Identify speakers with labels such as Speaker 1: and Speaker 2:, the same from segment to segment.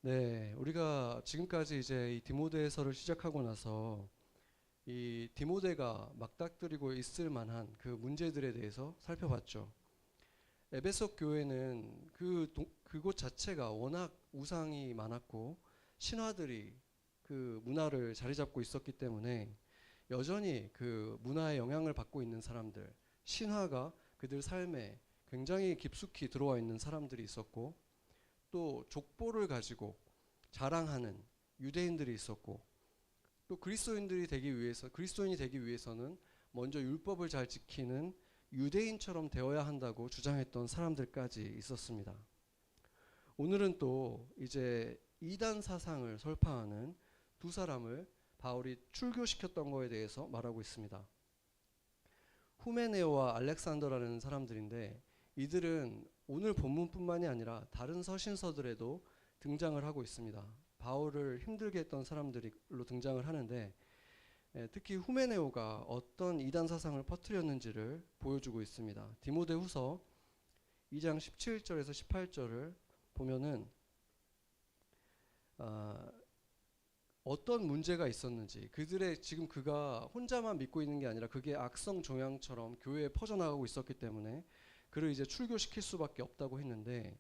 Speaker 1: 네, 우리가 지금까지 이제 이 디모데서를 시작하고 나서 이 디모데가 맞닥뜨리고 있을 만한 그 문제들에 대해서 살펴봤죠. 에베소 교회는 그곳 자체가 워낙 우상이 많았고 신화들이 그 문화를 자리 잡고 있었기 때문에 여전히 그 문화의 영향을 받고 있는 사람들, 신화가 그들 삶에 굉장히 깊숙이 들어와 있는 사람들이 있었고, 또 족보를 가지고 자랑하는 유대인들이 있었고, 또 그리스도인이 되기 위해서는 먼저 율법을 잘 지키는 유대인처럼 되어야 한다고 주장했던 사람들까지 있었습니다. 오늘은 또 이제 이단 사상을 설파하는 두 사람을 바울이 출교시켰던 거에 대해서 말하고 있습니다. 후메네오와 알렉산더라는 사람들인데, 이들은 오늘 본문뿐만이 아니라 다른 서신서들에도 등장을 하고 있습니다. 바울을 힘들게 했던 사람들로 등장을 하는데, 특히 후메네오가 어떤 이단 사상을 퍼뜨렸는지를 보여주고 있습니다. 디모데후서 2장 17절에서 18절을 보면은 어떤 문제가 있었는지, 그들의 지금 그가 혼자만 믿고 있는 게 아니라 그게 악성 종양처럼 교회에 퍼져나가고 있었기 때문에 그를 이제 출교시킬 수밖에 없다고 했는데,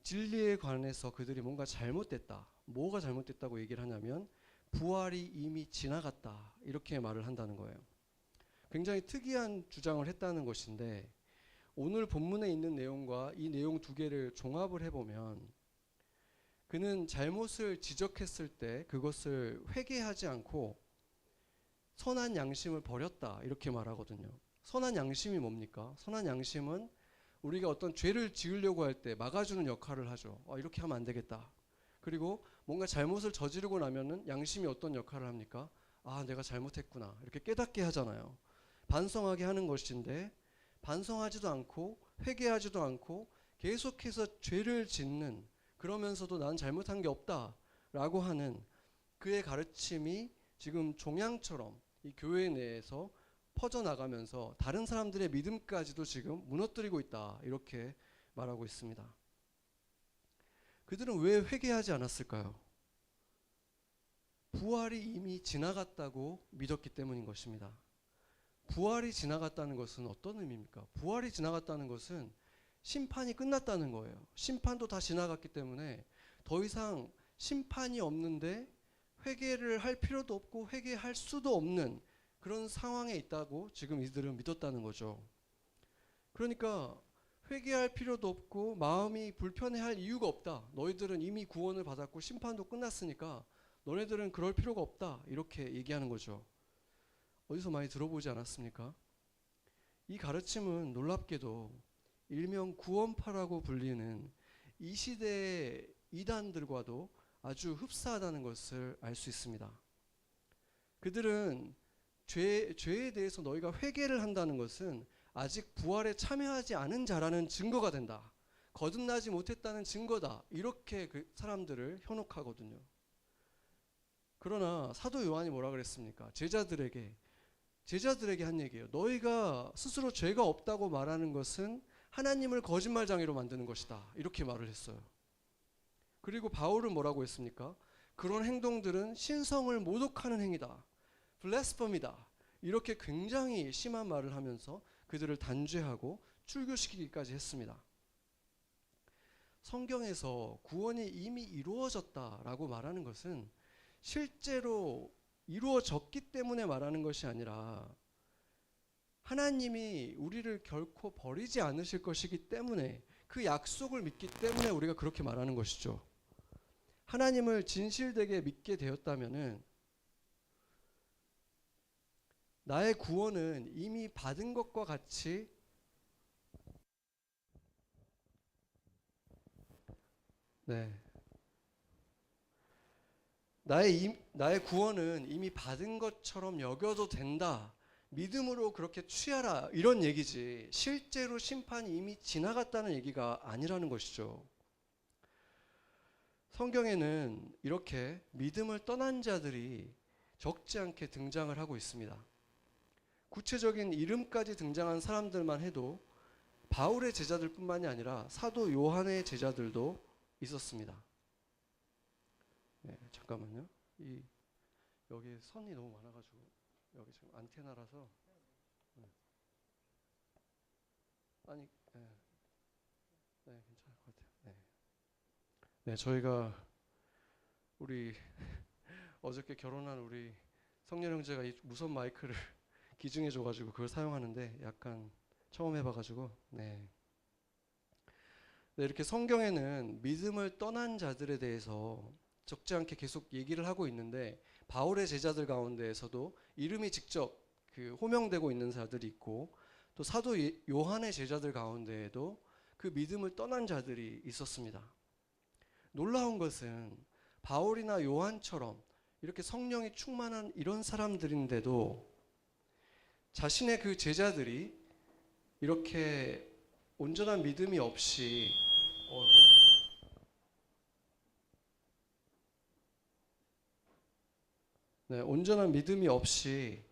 Speaker 1: 진리에 관해서 그들이 뭔가 잘못됐다. 뭐가 잘못됐다고 얘기를 하냐면 부활이 이미 지나갔다, 이렇게 말을 한다는 거예요. 굉장히 특이한 주장을 했다는 것인데, 오늘 본문에 있는 내용과 이 내용 두 개를 종합을 해보면 그는 잘못을 지적했을 때 그것을 회개하지 않고 선한 양심을 버렸다, 이렇게 말하거든요. 선한 양심이 뭡니까? 선한 양심은 우리가 어떤 죄를 지으려고 할 때 막아주는 역할을 하죠. 이렇게 하면 안 되겠다. 그리고 뭔가 잘못을 저지르고 나면은 양심이 어떤 역할을 합니까? 내가 잘못했구나, 이렇게 깨닫게 하잖아요. 반성하게 하는 것인데, 반성하지도 않고 회개하지도 않고 계속해서 죄를 짓는, 그러면서도 난 잘못한 게 없다라고 하는 그의 가르침이 지금 종양처럼 이 교회 내에서 퍼져나가면서 다른 사람들의 믿음까지도 지금 무너뜨리고 있다, 이렇게 말하고 있습니다. 그들은 왜 회개하지 않았을까요? 부활이 이미 지나갔다고 믿었기 때문인 것입니다. 부활이 지나갔다는 것은 어떤 의미입니까? 부활이 지나갔다는 것은 심판이 끝났다는 거예요. 심판도 다 지나갔기 때문에 더 이상 심판이 없는데 회개를 할 필요도 없고 회개할 수도 없는 그런 상황에 있다고 지금 이들은 믿었다는 거죠. 그러니까 회개할 필요도 없고 마음이 불편해할 이유가 없다. 너희들은 이미 구원을 받았고 심판도 끝났으니까 너네들은 그럴 필요가 없다, 이렇게 얘기하는 거죠. 어디서 많이 들어보지 않았습니까? 이 가르침은 놀랍게도 일명 구원파라고 불리는 이 시대의 이단들과도 아주 흡사하다는 것을 알 수 있습니다. 그들은 죄에 대해서 너희가 회개를 한다는 것은 아직 부활에 참여하지 않은 자라는 증거가 된다, 거듭나지 못했다는 증거다, 이렇게 그 사람들을 현혹하거든요. 그러나 사도 요한이 뭐라 그랬습니까? 제자들에게 한 얘기예요. 너희가 스스로 죄가 없다고 말하는 것은 하나님을 거짓말장애로 만드는 것이다, 이렇게 말을 했어요. 그리고 바울은 뭐라고 했습니까? 그런 행동들은 신성을 모독하는 행위다, 블레스퍼미다, 이렇게 굉장히 심한 말을 하면서 그들을 단죄하고 출교시키기까지 했습니다. 성경에서 구원이 이미 이루어졌다라고 말하는 것은 실제로 이루어졌기 때문에 말하는 것이 아니라 하나님이 우리를 결코 버리지 않으실 것이기 때문에, 그 약속을 믿기 때문에 우리가 그렇게 말하는 것이죠. 하나님을 진실되게 믿게 되었다면은 나의 구원은 이미 받은 것과 같이 나의 구원은 이미 받은 것처럼 여겨도 된다, 믿음으로 그렇게 취하라, 이런 얘기지 실제로 심판이 이미 지나갔다는 얘기가 아니라는 것이죠. 성경에는 이렇게 믿음을 떠난 자들이 적지 않게 등장을 하고 있습니다. 구체적인 이름까지 등장한 사람들만 해도 바울의 제자들뿐만이 아니라 사도 요한의 제자들도 있었습니다. 네, 잠깐만요. 여기 선이 너무 많아가지고 여기 지금 안테나라서 네. 아니 네, 네 괜찮을 것 같아요. 네, 네 저희가 우리 어저께 결혼한 우리 성렬 형제가 이 무선 마이크를 기증해줘가지고 그걸 사용하는데 약간 처음 해봐가지고 네. 네, 이렇게 성경에는 믿음을 떠난 자들에 대해서 적지 않게 계속 얘기를 하고 있는데 바울의 제자들 가운데에서도 이름이 직접 호명되고 있는 자들이 있고 또 사도 요한의 제자들 가운데에도 그 믿음을 떠난 자들이 있었습니다. 놀라운 것은 바울이나 요한처럼 이렇게 성령이 충만한 이런 사람들인데도 자신의 그 제자들이 이렇게 온전한 믿음이 없이 네, 온전한 믿음이 없이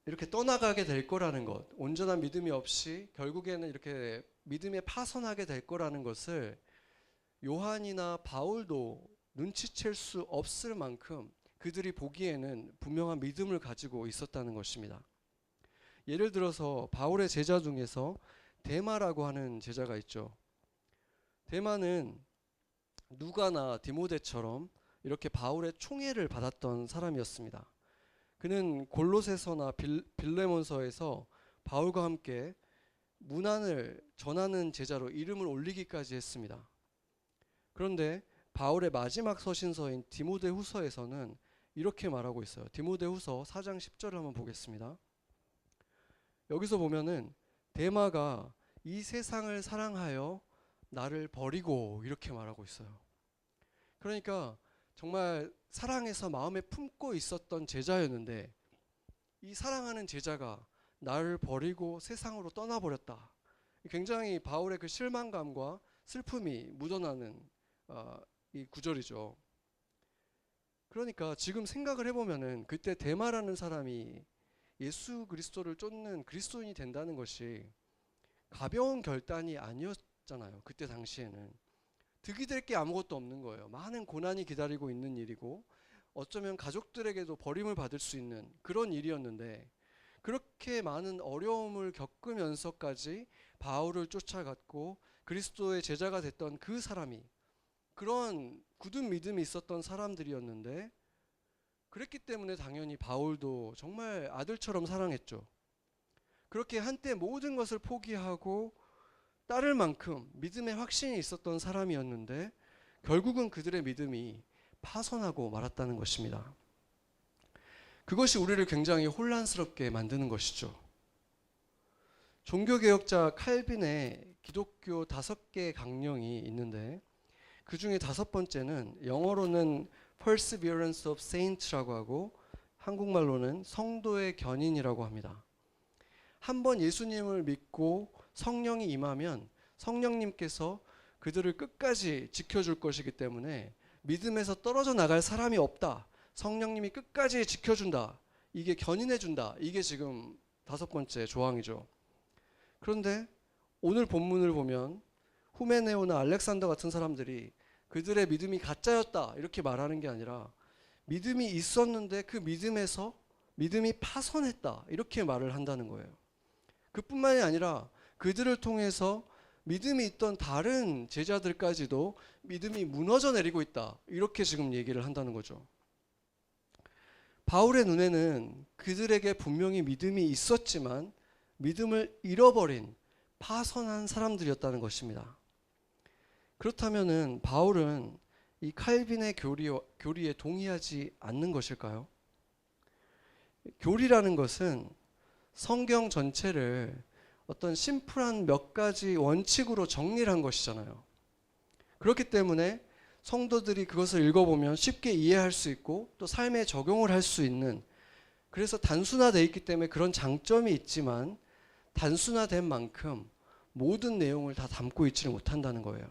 Speaker 1: 이렇게 떠나가게 될 거라는 것, 온전한 믿음이 없이 결국에는 이렇게 믿음에 파선하게 될 거라는 것을 요한이나 바울도 눈치챌 수 없을 만큼 그들이 보기에는 분명한 믿음을 가지고 있었다는 것입니다. 예를 들어서 바울의 제자 중에서 데마라고 하는 제자가 있죠. 데마는 누가나 디모데처럼 이렇게 바울의 총애를 받았던 사람이었습니다. 그는 골로새서나 빌레몬서에서 바울과 함께 문안을 전하는 제자로 이름을 올리기까지 했습니다. 그런데 바울의 마지막 서신서인 디모데후서에서는 이렇게 말하고 있어요. 디모데후서 4장 10절을 한번 보겠습니다. 여기서 보면은 데마가 이 세상을 사랑하여 나를 버리고 이렇게 말하고 있어요. 그러니까 정말 사랑해서 마음에 품고 있었던 제자였는데 이 사랑하는 제자가 나를 버리고 세상으로 떠나버렸다. 굉장히 바울의 그 실망감과 슬픔이 묻어나는 이 구절이죠. 그러니까 지금 생각을 해보면은 그때 데마라는 사람이 예수 그리스도를 쫓는 그리스도인이 된다는 것이 가벼운 결단이 아니었잖아요. 그때 당시에는 득이 될 게 아무것도 없는 거예요. 많은 고난이 기다리고 있는 일이고 어쩌면 가족들에게도 버림을 받을 수 있는 그런 일이었는데 그렇게 많은 어려움을 겪으면서까지 바울을 쫓아갔고 그리스도의 제자가 됐던 그 사람이 그런 굳은 믿음이 있었던 사람들이었는데 그랬기 때문에 당연히 바울도 정말 아들처럼 사랑했죠. 그렇게 한때 모든 것을 포기하고 따를 만큼 믿음의 확신이 있었던 사람이었는데 결국은 그들의 믿음이 파선하고 말았다는 것입니다. 그것이 우리를 굉장히 혼란스럽게 만드는 것이죠. 종교개혁자 칼빈의 기독교 5개 강령이 있는데 그 중에 5번째는 영어로는 Perseverance of Saints라고 하고 한국말로는 성도의 견인이라고 합니다. 한번 예수님을 믿고 성령이 임하면 성령님께서 그들을 끝까지 지켜줄 것이기 때문에 믿음에서 떨어져 나갈 사람이 없다. 성령님이 끝까지 지켜준다. 이게 견인해준다. 이게 지금 5번째 조항이죠. 그런데 오늘 본문을 보면 후메네오나 알렉산더 같은 사람들이 그들의 믿음이 가짜였다 이렇게 말하는 게 아니라 믿음이 있었는데 그 믿음에서 믿음이 파선했다 이렇게 말을 한다는 거예요. 그뿐만이 아니라 그들을 통해서 믿음이 있던 다른 제자들까지도 믿음이 무너져 내리고 있다 이렇게 지금 얘기를 한다는 거죠. 바울의 눈에는 그들에게 분명히 믿음이 있었지만 믿음을 잃어버린 파선한 사람들이었다는 것입니다. 그렇다면은 바울은 이 칼빈의 교리에 동의하지 않는 것일까요? 교리라는 것은 성경 전체를 어떤 심플한 몇 가지 원칙으로 정리를 한 것이잖아요. 그렇기 때문에 성도들이 그것을 읽어보면 쉽게 이해할 수 있고 또 삶에 적용을 할 수 있는, 그래서 단순화되어 있기 때문에 그런 장점이 있지만 단순화된 만큼 모든 내용을 다 담고 있지를 못한다는 거예요.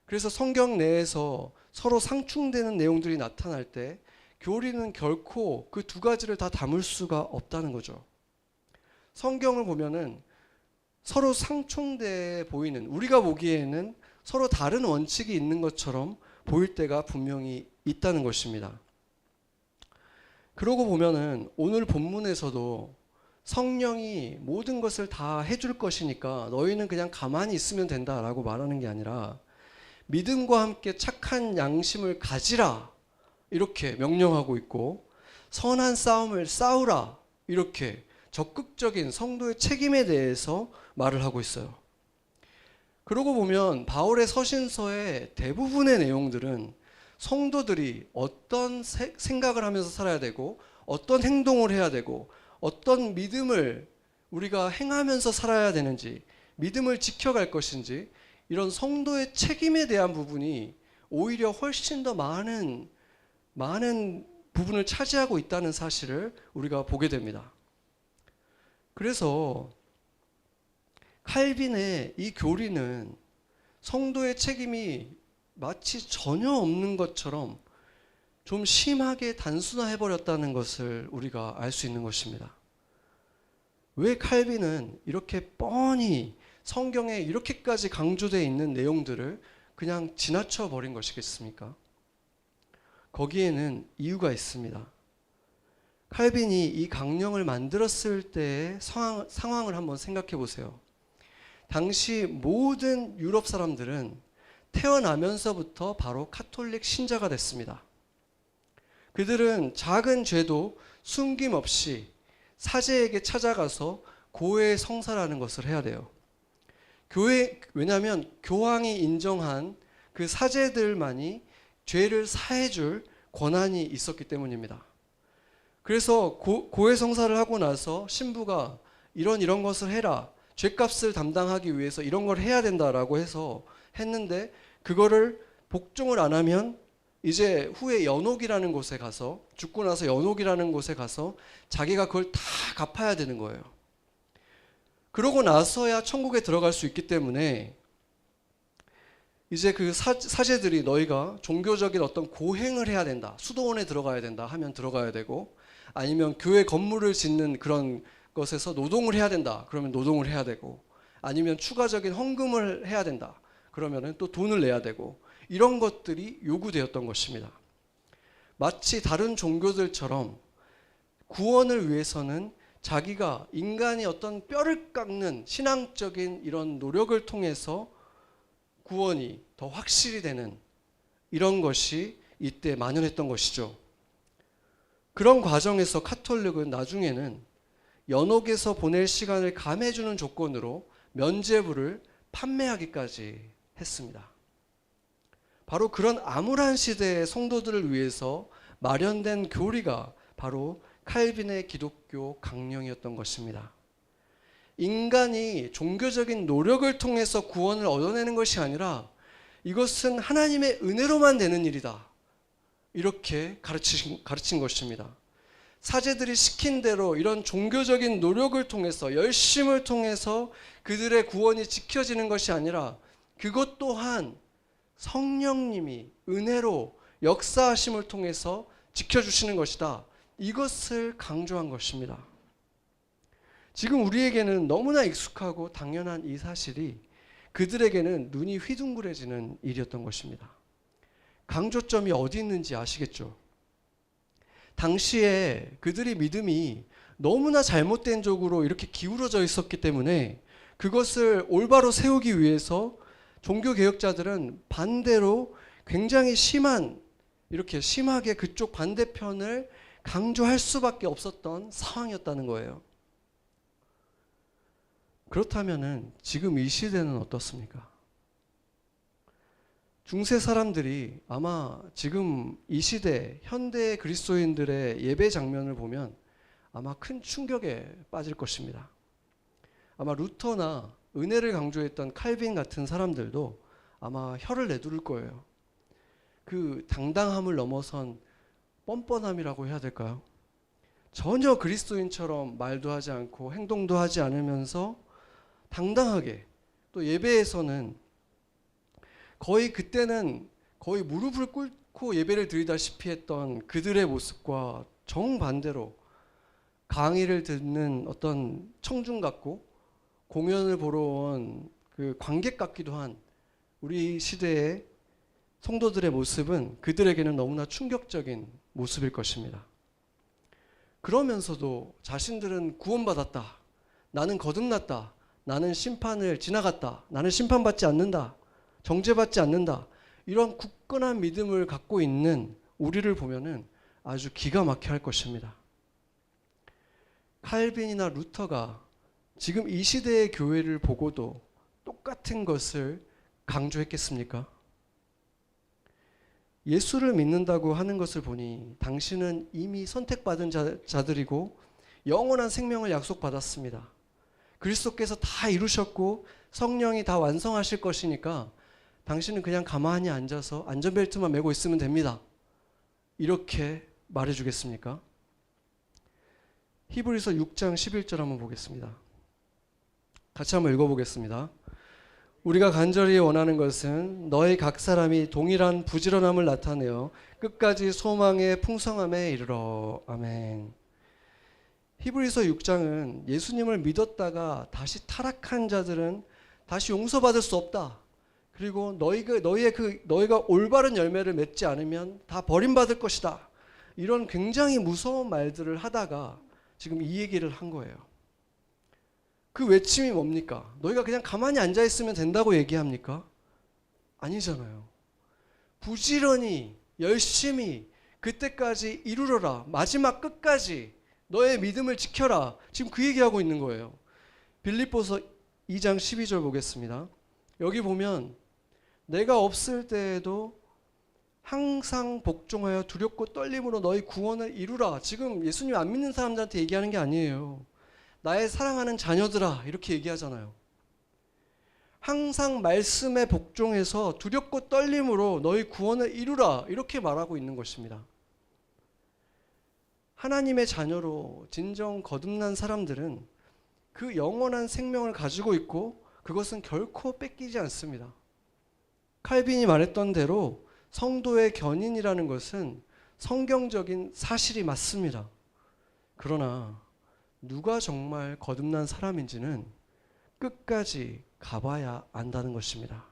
Speaker 1: 그래서 성경 내에서 서로 상충되는 내용들이 나타날 때 교리는 결코 그 2가지를 다 담을 수가 없다는 거죠. 성경을 보면은 서로 상충돼 보이는, 우리가 보기에는 서로 다른 원칙이 있는 것처럼 보일 때가 분명히 있다는 것입니다. 그러고 보면은 오늘 본문에서도 성령이 모든 것을 다 해줄 것이니까 너희는 그냥 가만히 있으면 된다라고 말하는 게 아니라 믿음과 함께 착한 양심을 가지라 이렇게 명령하고 있고, 선한 싸움을 싸우라 이렇게 적극적인 성도의 책임에 대해서 말을 하고 있어요. 그러고 보면 바울의 서신서의 대부분의 내용들은 성도들이 어떤 생각을 하면서 살아야 되고 어떤 행동을 해야 되고 어떤 믿음을 우리가 행하면서 살아야 되는지, 믿음을 지켜갈 것인지, 이런 성도의 책임에 대한 부분이 오히려 훨씬 더 많은 부분을 차지하고 있다는 사실을 우리가 보게 됩니다. 그래서 칼빈의 이 교리는 성도의 책임이 마치 전혀 없는 것처럼 좀 심하게 단순화해버렸다는 것을 우리가 알 수 있는 것입니다. 왜 칼빈은 이렇게 뻔히 성경에 이렇게까지 강조되어 있는 내용들을 그냥 지나쳐 버린 것이겠습니까? 거기에는 이유가 있습니다. 칼빈이 이 강령을 만들었을 때의 상황을 한번 생각해 보세요. 당시 모든 유럽 사람들은 태어나면서부터 바로 카톨릭 신자가 됐습니다. 그들은 작은 죄도 숨김없이 사제에게 찾아가서 고해 성사라는 것을 해야 돼요. 왜냐하면 교황이 인정한 그 사제들만이 죄를 사해줄 권한이 있었기 때문입니다. 그래서 고해 성사를 하고 나서 신부가 이런 것을 해라, 죄값을 담당하기 위해서 이런 걸 해야 된다라고 해서 했는데, 그거를 복종을 안 하면 이제 후에 연옥이라는 곳에 가서, 죽고 나서 연옥이라는 곳에 가서 자기가 그걸 다 갚아야 되는 거예요. 그러고 나서야 천국에 들어갈 수 있기 때문에 이제 그 사제들이 너희가 종교적인 어떤 고행을 해야 된다, 수도원에 들어가야 된다 하면 들어가야 되고, 아니면 교회 건물을 짓는 그런 것에서 노동을 해야 된다 그러면 노동을 해야 되고, 아니면 추가적인 헌금을 해야 된다 그러면은 또 돈을 내야 되고, 이런 것들이 요구되었던 것입니다. 마치 다른 종교들처럼 구원을 위해서는 자기가 인간이 어떤 뼈를 깎는 신앙적인 이런 노력을 통해서 구원이 더 확실히 되는 이런 것이 이때 만연했던 것이죠. 그런 과정에서 카톨릭은 나중에는 연옥에서 보낼 시간을 감해주는 조건으로 면죄부를 판매하기까지 했습니다. 바로 그런 암울한 시대의 성도들을 위해서 마련된 교리가 바로 칼빈의 기독교 강령이었던 것입니다. 인간이 종교적인 노력을 통해서 구원을 얻어내는 것이 아니라 이것은 하나님의 은혜로만 되는 일이다, 이렇게 가르친 것입니다. 사제들이 시킨 대로 이런 종교적인 노력을 통해서, 열심을 통해서 그들의 구원이 지켜지는 것이 아니라 그것 또한 성령님이 은혜로 역사하심을 통해서 지켜주시는 것이다, 이것을 강조한 것입니다. 지금 우리에게는 너무나 익숙하고 당연한 이 사실이 그들에게는 눈이 휘둥그레지는 일이었던 것입니다. 강조점이 어디 있는지 아시겠죠? 당시에 그들의 믿음이 너무나 잘못된 쪽으로 이렇게 기울어져 있었기 때문에 그것을 올바로 세우기 위해서 종교개혁자들은 반대로 굉장히 이렇게 심하게 그쪽 반대편을 강조할 수밖에 없었던 상황이었다는 거예요. 그렇다면은 지금 이 시대는 어떻습니까? 중세 사람들이 아마 지금 이 시대 현대 그리스도인들의 예배 장면을 보면 아마 큰 충격에 빠질 것입니다. 아마 루터나 은혜를 강조했던 칼빈 같은 사람들도 아마 혀를 내두를 거예요. 그 당당함을 넘어선 뻔뻔함이라고 해야 될까요? 전혀 그리스도인처럼 말도 하지 않고 행동도 하지 않으면서 당당하게, 또 예배에서는 그때는 거의 무릎을 꿇고 예배를 드리다시피 했던 그들의 모습과 정반대로 강의를 듣는 어떤 청중 같고 공연을 보러 온 그 관객 같기도 한 우리 시대의 성도들의 모습은 그들에게는 너무나 충격적인 모습일 것입니다. 그러면서도 자신들은 구원받았다. 나는 거듭났다. 나는 심판을 지나갔다. 나는 심판받지 않는다. 정죄받지 않는다. 이런 굳건한 믿음을 갖고 있는 우리를 보면은 아주 기가 막혀 할 것입니다. 칼빈이나 루터가 지금 이 시대의 교회를 보고도 똑같은 것을 강조했겠습니까? 예수를 믿는다고 하는 것을 보니 당신은 이미 선택받은 자들이고 영원한 생명을 약속받았습니다. 그리스도께서 다 이루셨고 성령이 다 완성하실 것이니까 당신은 그냥 가만히 앉아서 안전벨트만 매고 있으면 됩니다. 이렇게 말해주겠습니까? 히브리서 6장 11절 한번 보겠습니다. 같이 한번 읽어보겠습니다. 우리가 간절히 원하는 것은 너희 각 사람이 동일한 부지런함을 나타내어 끝까지 소망의 풍성함에 이르러. 아멘. 히브리서 6장은 예수님을 믿었다가 다시 타락한 자들은 다시 용서받을 수 없다. 그리고 너희가 올바른 열매를 맺지 않으면 다 버림받을 것이다. 이런 굉장히 무서운 말들을 하다가 지금 이 얘기를 한 거예요. 그 외침이 뭡니까? 너희가 그냥 가만히 앉아있으면 된다고 얘기합니까? 아니잖아요. 부지런히 열심히 그때까지 이루러라. 마지막 끝까지 너의 믿음을 지켜라. 지금 그 얘기하고 있는 거예요. 빌립보서 2장 12절 보겠습니다. 여기 보면 내가 없을 때에도 항상 복종하여 두렵고 떨림으로 너희 구원을 이루라. 지금 예수님 안 믿는 사람들한테 얘기하는 게 아니에요. 나의 사랑하는 자녀들아 이렇게 얘기하잖아요. 항상 말씀에 복종해서 두렵고 떨림으로 너희 구원을 이루라 이렇게 말하고 있는 것입니다. 하나님의 자녀로 진정 거듭난 사람들은 그 영원한 생명을 가지고 있고 그것은 결코 뺏기지 않습니다. 칼빈이 말했던 대로 성도의 견인이라는 것은 성경적인 사실이 맞습니다. 그러나 누가 정말 거듭난 사람인지는 끝까지 가봐야 안다는 것입니다.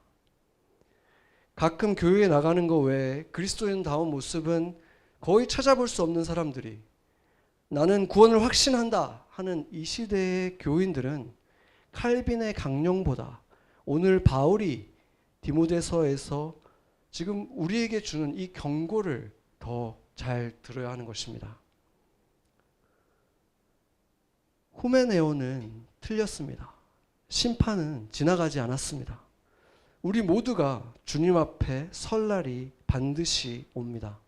Speaker 1: 가끔 교회에 나가는 것 외에 그리스도인다운 모습은 거의 찾아볼 수 없는 사람들이 나는 구원을 확신한다 하는 이 시대의 교인들은 칼빈의 강령보다 오늘 바울이 디모데서에서 지금 우리에게 주는 이 경고를 더 잘 들어야 하는 것입니다. 후메네오는 틀렸습니다. 심판은 지나가지 않았습니다. 우리 모두가 주님 앞에 설 날이 반드시 옵니다.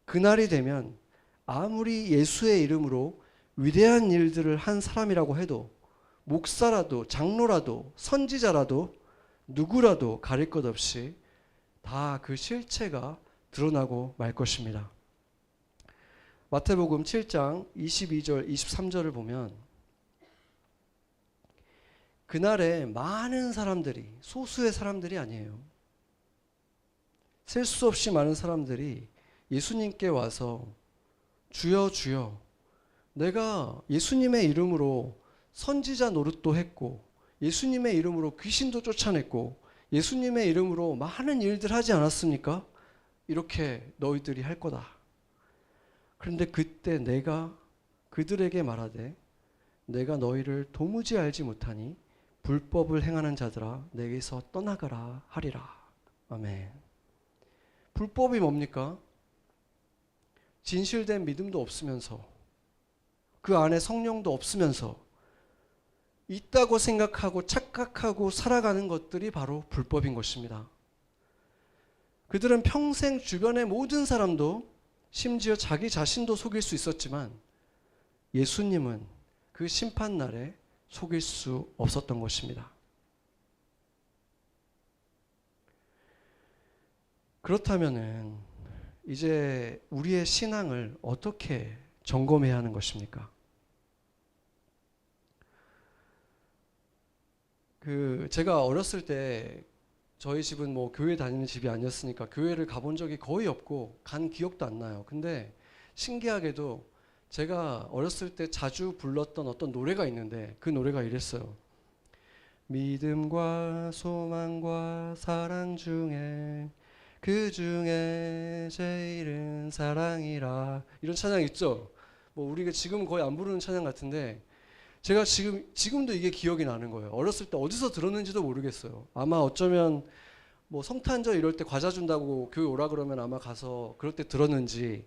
Speaker 1: 그날이 되면 아무리 예수의 이름으로 위대한 일들을 한 사람이라고 해도 목사라도 장로라도 선지자라도 누구라도 가릴 것 없이 다 그 실체가 드러나고 말 것입니다. 마태복음 7장 22절 23절을 보면 그날에 많은 사람들이 소수의 사람들이 아니에요. 셀 수 없이 많은 사람들이 예수님께 와서 주여 주여 내가 예수님의 이름으로 선지자 노릇도 했고 예수님의 이름으로 귀신도 쫓아냈고 예수님의 이름으로 많은 일들 하지 않았습니까? 이렇게 너희들이 할 거다. 그런데 그때 내가 그들에게 말하되 내가 너희를 도무지 알지 못하니 불법을 행하는 자들아 내게서 떠나가라 하리라. 아멘. 불법이 뭡니까? 진실된 믿음도 없으면서 그 안에 성령도 없으면서 있다고 생각하고 착각하고 살아가는 것들이 바로 불법인 것입니다. 그들은 평생 주변의 모든 사람도 심지어 자기 자신도 속일 수 있었지만 예수님은 그 심판날에 속일 수 없었던 것입니다. 그렇다면은 이제 우리의 신앙을 어떻게 점검해야 하는 것입니까? 제가 어렸을 때 저희 집은 뭐 교회 다니는 집이 아니었으니까 교회를 가본 적이 거의 없고 간 기억도 안 나요. 근데 신기하게도 제가 어렸을 때 자주 불렀던 어떤 노래가 있는데 그 노래가 이랬어요. 믿음과 소망과 사랑 중에 그 중에 제일은 사랑이라. 이런 찬양 있죠? 뭐 우리가 지금 거의 안 부르는 찬양 같은데 제가 지금도 이게 기억이 나는 거예요. 어렸을 때 어디서 들었는지도 모르겠어요. 아마 어쩌면 뭐 성탄절 이럴 때 과자 준다고 교회 오라 그러면 아마 가서 그럴 때 들었는지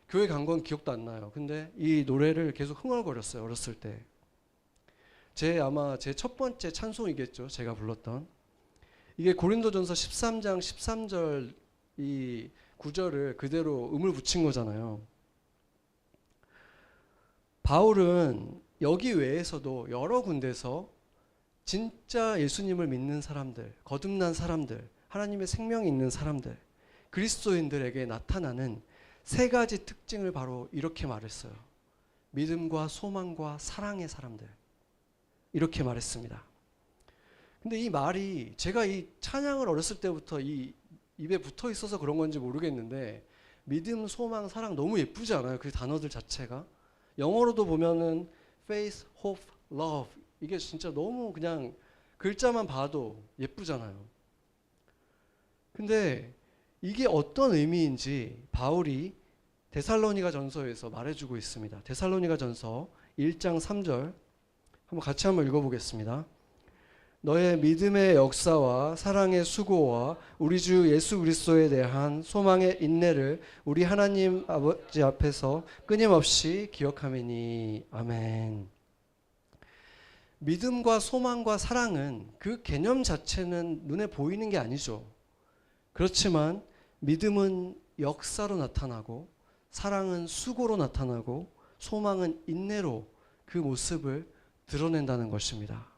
Speaker 1: 교회 간 건 기억도 안 나요. 근데 이 노래를 계속 흥얼거렸어요. 어렸을 때. 아마 제 첫 번째 찬송이겠죠. 제가 불렀던. 이게 고린도전서 13장 13절 이 구절을 그대로 음을 붙인 거잖아요. 바울은 여기 외에서도 여러 군데서 진짜 예수님을 믿는 사람들, 거듭난 사람들, 하나님의 생명이 있는 사람들, 그리스도인들에게 나타나는 세 가지 특징을 바로 이렇게 말했어요. 믿음과 소망과 사랑의 사람들. 이렇게 말했습니다. 근데 이 말이 제가 이 찬양을 어렸을 때부터 이 입에 붙어 있어서 그런 건지 모르겠는데 믿음, 소망, 사랑 너무 예쁘지 않아요? 그 단어들 자체가. 영어로도 보면은 faith, hope, love 이게 진짜 너무 그냥 글자만 봐도 예쁘잖아요. 근데 이게 어떤 의미인지 바울이 데살로니가 전서에서 말해주고 있습니다. 데살로니가 전서 1장 3절 같이 한번 읽어보겠습니다. 너의 믿음의 역사와 사랑의 수고와 우리 주 예수 그리스도에 대한 소망의 인내를 우리 하나님 아버지 앞에서 끊임없이 기억하매니. 아멘. 믿음과 소망과 사랑은 그 개념 자체는 눈에 보이는 게 아니죠. 그렇지만 믿음은 역사로 나타나고 사랑은 수고로 나타나고 소망은 인내로 그 모습을 드러낸다는 것입니다.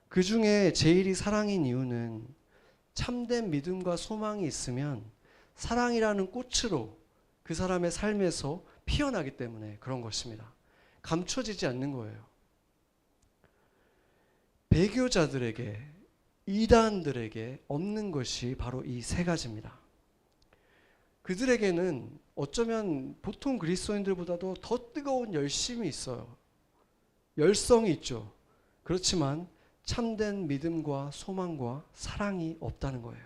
Speaker 1: 그 중에 제일이 사랑인 이유는 참된 믿음과 소망이 있으면 사랑이라는 꽃으로 그 사람의 삶에서 피어나기 때문에 그런 것입니다. 감춰지지 않는 거예요. 배교자들에게, 이단들에게 없는 것이 바로 이 세 가지입니다. 그들에게는 어쩌면 보통 그리스도인들보다도 더 뜨거운 열심이 있어요. 열성이 있죠. 그렇지만 참된 믿음과 소망과 사랑이 없다는 거예요.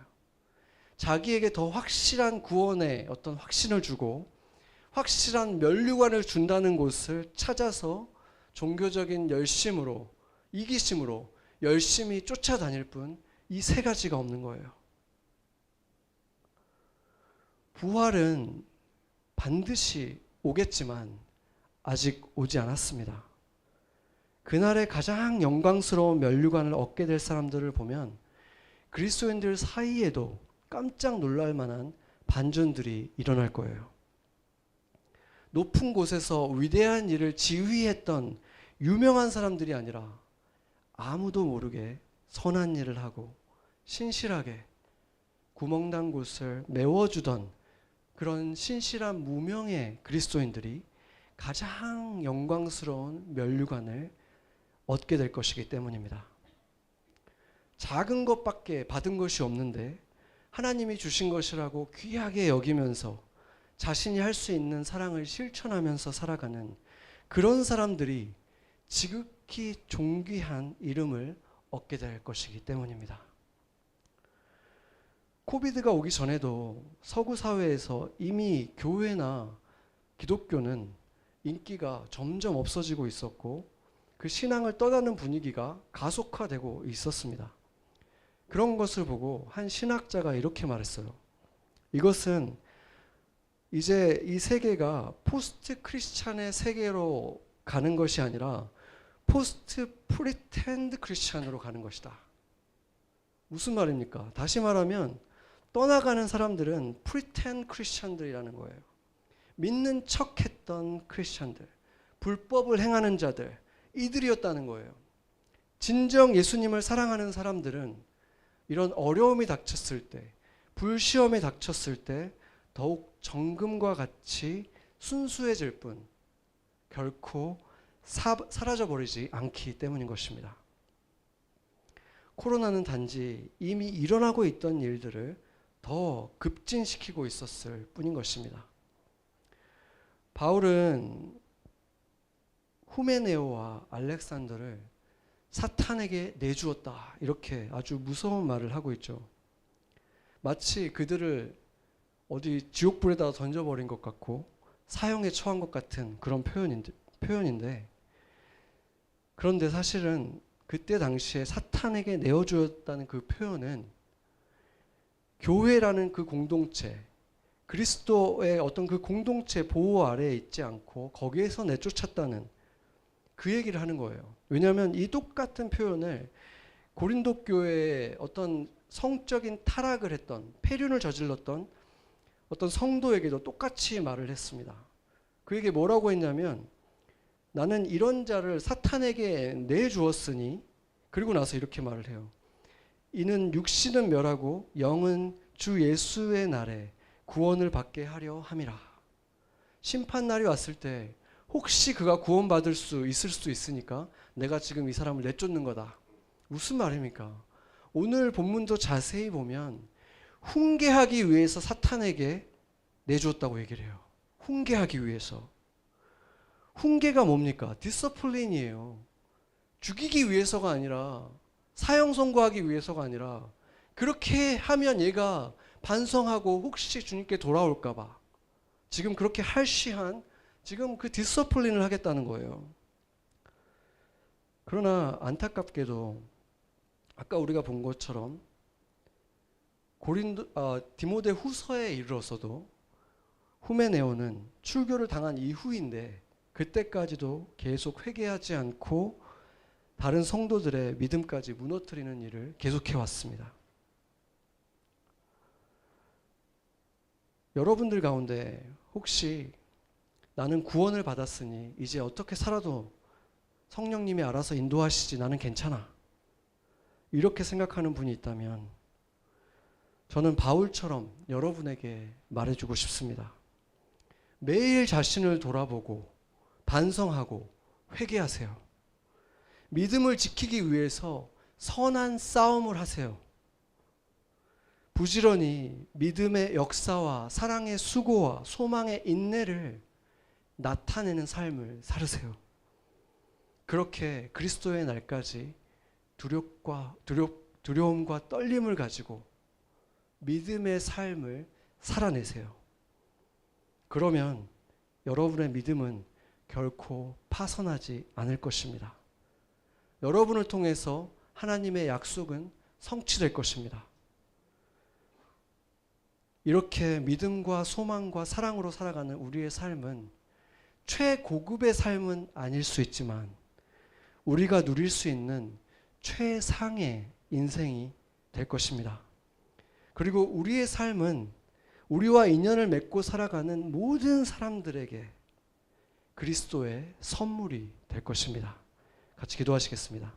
Speaker 1: 자기에게 더 확실한 구원의 어떤 확신을 주고 확실한 면류관을 준다는 곳을 찾아서 종교적인 열심으로, 이기심으로 열심히 쫓아다닐 뿐 이 세 가지가 없는 거예요. 부활은 반드시 오겠지만 아직 오지 않았습니다. 그날의 가장 영광스러운 면류관을 얻게 될 사람들을 보면 그리스도인들 사이에도 깜짝 놀랄 만한 반전들이 일어날 거예요. 높은 곳에서 위대한 일을 지휘했던 유명한 사람들이 아니라 아무도 모르게 선한 일을 하고 신실하게 구멍난 곳을 메워주던 그런 신실한 무명의 그리스도인들이 가장 영광스러운 면류관을 얻게 될 것이기 때문입니다. 작은 것밖에 받은 것이 없는데 하나님이 주신 것이라고 귀하게 여기면서 자신이 할 수 있는 사랑을 실천하면서 살아가는 그런 사람들이 지극히 존귀한 이름을 얻게 될 것이기 때문입니다. 코비드가 오기 전에도 서구 사회에서 이미 교회나 기독교는 인기가 점점 없어지고 있었고 그 신앙을 떠나는 분위기가 가속화되고 있었습니다. 그런 것을 보고 한 신학자가 이렇게 말했어요. 이것은 이제 이 세계가 포스트 크리스찬의 세계로 가는 것이 아니라 포스트 프리텐드 크리스찬으로 가는 것이다. 무슨 말입니까? 다시 말하면 떠나가는 사람들은 프리텐드 크리스찬들이라는 거예요. 믿는 척했던 크리스찬들, 불법을 행하는 자들, 이들이었다는 거예요. 진정 예수님을 사랑하는 사람들은 이런 어려움이 닥쳤을 때, 불시험에 닥쳤을 때 더욱 정금과 같이 순수해질 뿐 결코 사라져버리지 않기 때문인 것입니다. 코로나는 단지 이미 일어나고 있던 일들을 더 급진시키고 있었을 뿐인 것입니다. 바울은 후메네오와 알렉산더를 사탄에게 내주었다. 이렇게 아주 무서운 말을 하고 있죠. 마치 그들을 어디 지옥불에다 던져버린 것 같고 사형에 처한 것 같은 그런 표현인데 그런데 사실은 그때 당시에 사탄에게 내어주었다는 그 표현은 교회라는 그 공동체, 그리스도의 어떤 그 공동체 보호 아래에 있지 않고 거기에서 내쫓았다는 그 얘기를 하는 거예요. 왜냐하면 이 똑같은 표현을 고린도 교회에 어떤 성적인 타락을 했던, 폐륜을 저질렀던 어떤 성도에게도 똑같이 말을 했습니다. 그에게 뭐라고 했냐면 나는 이런 자를 사탄에게 내주었으니, 그리고 나서 이렇게 말을 해요. 이는 육신은 멸하고 영은 주 예수의 날에 구원을 받게 하려 함이라. 심판날이 왔을 때 혹시 그가 구원받을 수 있을 수도 있으니까 내가 지금 이 사람을 내쫓는 거다. 무슨 말입니까? 오늘 본문도 자세히 보면 훈계하기 위해서 사탄에게 내주었다고 얘기를 해요. 훈계하기 위해서. 훈계가 뭡니까? 디서플린이에요. 죽이기 위해서가 아니라, 사형 선고하기 위해서가 아니라, 그렇게 하면 얘가 반성하고 혹시 주님께 돌아올까 봐 지금 그렇게 할시한 지금 그 디서플린을 하겠다는 거예요. 그러나 안타깝게도 아까 우리가 본 것처럼 디모데 후서에 이르러서도 후메네오는 출교를 당한 이후인데 그때까지도 계속 회개하지 않고 다른 성도들의 믿음까지 무너뜨리는 일을 계속해 왔습니다. 여러분들 가운데 혹시 나는 구원을 받았으니 이제 어떻게 살아도 성령님이 알아서 인도하시지, 나는 괜찮아, 이렇게 생각하는 분이 있다면 저는 바울처럼 여러분에게 말해주고 싶습니다. 매일 자신을 돌아보고 반성하고 회개하세요. 믿음을 지키기 위해서 선한 싸움을 하세요. 부지런히 믿음의 역사와 사랑의 수고와 소망의 인내를 나타내는 삶을 살으세요. 그렇게 그리스도의 날까지 두려움과 떨림을 가지고 믿음의 삶을 살아내세요. 그러면 여러분의 믿음은 결코 파선하지 않을 것입니다. 여러분을 통해서 하나님의 약속은 성취될 것입니다. 이렇게 믿음과 소망과 사랑으로 살아가는 우리의 삶은 최고급의 삶은 아닐 수 있지만 우리가 누릴 수 있는 최상의 인생이 될 것입니다. 그리고 우리의 삶은 우리와 인연을 맺고 살아가는 모든 사람들에게 그리스도의 선물이 될 것입니다. 같이 기도하시겠습니다.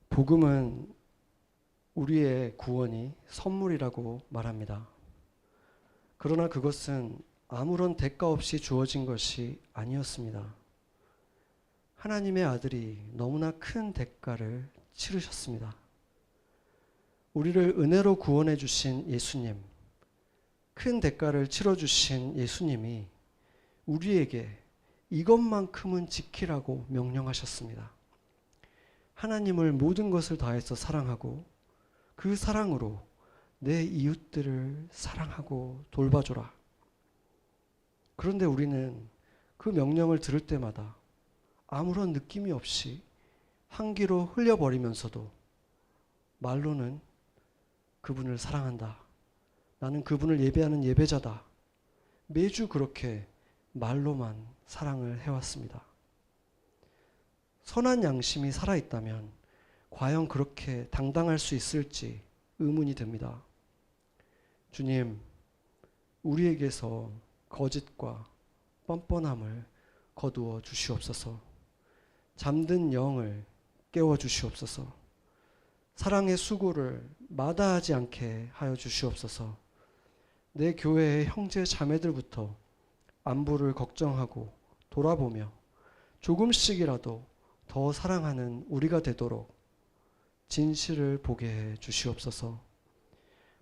Speaker 1: 복음은 우리의 구원이 선물이라고 말합니다. 그러나 그것은 아무런 대가 없이 주어진 것이 아니었습니다. 하나님의 아들이 너무나 큰 대가를 치르셨습니다. 우리를 은혜로 구원해 주신 예수님, 큰 대가를 치러주신 예수님이 우리에게 이것만큼은 지키라고 명령하셨습니다. 하나님을 모든 것을 다해서 사랑하고 그 사랑으로 내 이웃들을 사랑하고 돌봐줘라. 그런데 우리는 그 명령을 들을 때마다 아무런 느낌이 없이 한 귀로 흘려버리면서도 말로는 그분을 사랑한다, 나는 그분을 예배하는 예배자다, 매주 그렇게 말로만 사랑을 해왔습니다. 선한 양심이 살아있다면 과연 그렇게 당당할 수 있을지 의문이 듭니다. 주님, 우리에게서 거짓과 뻔뻔함을 거두어 주시옵소서. 잠든 영을 깨워 주시옵소서. 사랑의 수고를 마다하지 않게 하여 주시옵소서. 내 교회의 형제 자매들부터 안부를 걱정하고 돌아보며 조금씩이라도 더 사랑하는 우리가 되도록 진실을 보게 해 주시옵소서.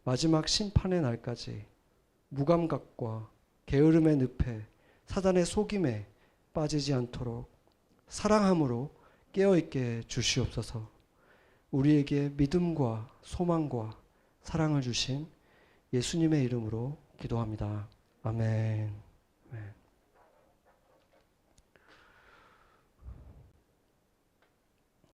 Speaker 1: 마지막 심판의 날까지 무감각과 게으름의 늪에 사단의 속임에 빠지지 않도록 사랑함으로 깨어있게 주시옵소서. 우리에게 믿음과 소망과 사랑을 주신 예수님의 이름으로 기도합니다. 아멘. 아멘.